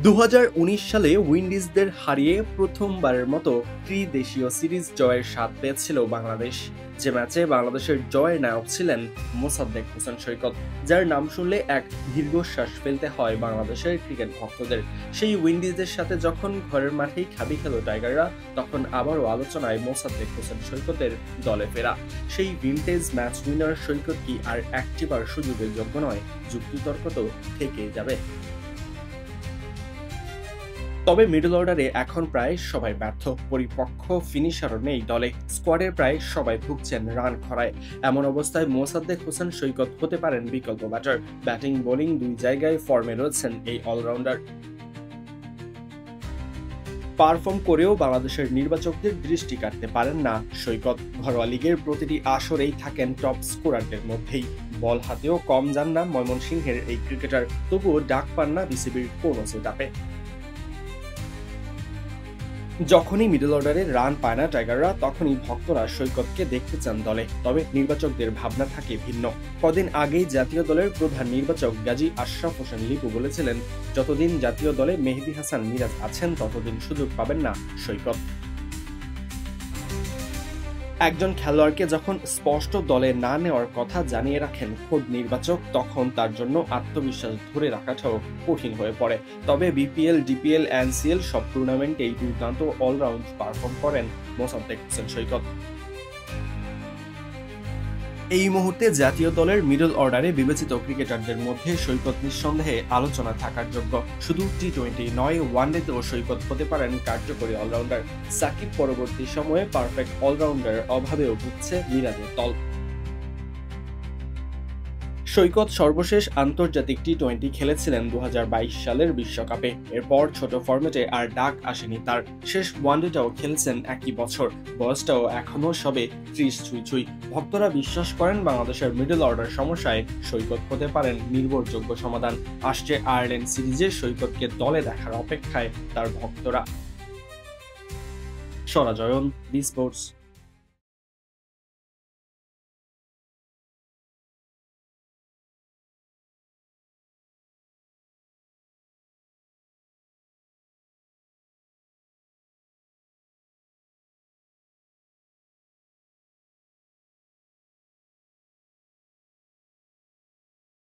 2019 সালে উইন্ডিজদের হারিয়ে প্রথমবারের মতো ত্রিদেশীয় সিরিজ জয়ের স্বাদ পেয়েছিল বাংলাদেশ। যে ম্যাচে বাংলাদেশের জয়ের নায়ক ছিলেন মোসাদ্দেক হোসেন সৈকত, যার নাম শুনলে এক দীর্ঘশ্বাস ফেলতে হয় বাংলাদেশের ক্রিকেট ভক্তদের। সেই উইন্ডিজের সাথে যখন ঘরের মাঠেই খাবি খেল টাইগাররা, তখন আবারও আলোচনায় মোসাদ্দেক হোসেন সৈকতের দলে ফেরা। সেই ভিনটেজ ম্যাচ উইনার সৈকত কি আর একটিবার সুযোগের যোগ্য নয়? যুক্তিতর্ক তো থেকেই যাবে। তবে মিডল অর্ডারে এখন প্রায় সবাই ব্যর্থ, পরিপক্ক ফিনিশারও নেই দলে। স্কোয়াডের প্রায় সবাই ভুগছেন রান খরায়। এমন অবস্থায় মোসাদ্দেক হোসেন সৈকত হতে পারেন বিকল্প ব্যাটার। ব্যাটিং বোলিং দুই জায়গায় ফর্মে রয়েছেন এই অলরাউন্ডার। পারফর্ম করেও বাংলাদেশের নির্বাচকদের দৃষ্টি কাটতে পারেন না সৈকত। ঘরোয়া লিগের প্রতিটি আসরেই থাকেন টপ স্কোরারদের মধ্যেই। বল হাতেও কম যান না ময়মনসিংহের এই ক্রিকেটার, তবুও ডাক পান না বিসিবির কোনো সেটআপে। যখনই মিডল অর্ডারে রান পায় না টাইগাররা, তখনই ভক্তরা সৈকতকে দেখতে চান দলে। তবে নির্বাচকদের ভাবনা থাকে ভিন্ন। কদিন আগেই জাতীয় দলের প্রধান নির্বাচক গাজী আশরাফ হোসেন লিপু বলেছিলেন, যতদিন জাতীয় দলে মেহেদী হাসান মিরাজ আছেন ততদিন সুযোগ পাবেন না সৈকত। একজন খেলোয়াড়কে যখন স্পষ্ট দলে না নেওয়ার কথা জানিয়ে রাখেন খোদ নির্বাচক, তখন তার জন্য আত্মবিশ্বাস ধরে রাখাটাও কঠিন হয়ে পড়ে। তবে বিপিএল, ডিপিএল, এনসিএল সব টুর্নামেন্টেই দুর্দান্ত অলরাউন্ড পারফর্ম করেন মোসাদ্দেক হোসেন সৈকত। এই মুহূর্তে জাতীয় দলের মিডল অর্ডারে বিবেচিত ক্রিকেটারদের মধ্যে সৈকত নিঃসন্দেহে আলোচনা থাকার যোগ্য। শুধু টি-20 নয়, ওয়ানডেতেও সৈকত হতে পারেন কার্যকরী অলরাউন্ডার। সাকিব পরবর্তী সময়ে পারফেক্ট অলরাউন্ডারের অভাবেও ভুগছে মিরাজের দল। সৈকত সর্বশেষ আন্তর্জাতিক টি-20 খেলেছিলেন 2022 সালের বিশ্বকাপে। এরপর ছোট ফরম্যাটে আর ডাক আসেনি তার। শেষ ওয়ানডেটাও খেলছেন একই বছর। বয়সটাও এখনো সবে 30 ছুঁই। ভক্তরা বিশ্বাস করেন বাংলাদেশের মিডল অর্ডার সমস্যায় সৈকত হতে পারেন নির্ভরযোগ্য সমাধান। আসছে আয়ারল্যান্ড সিরিজে সৈকতকে দলে দেখার অপেক্ষায় তার ভক্তরা। সরাজয়ন, বি স্পোর্টস।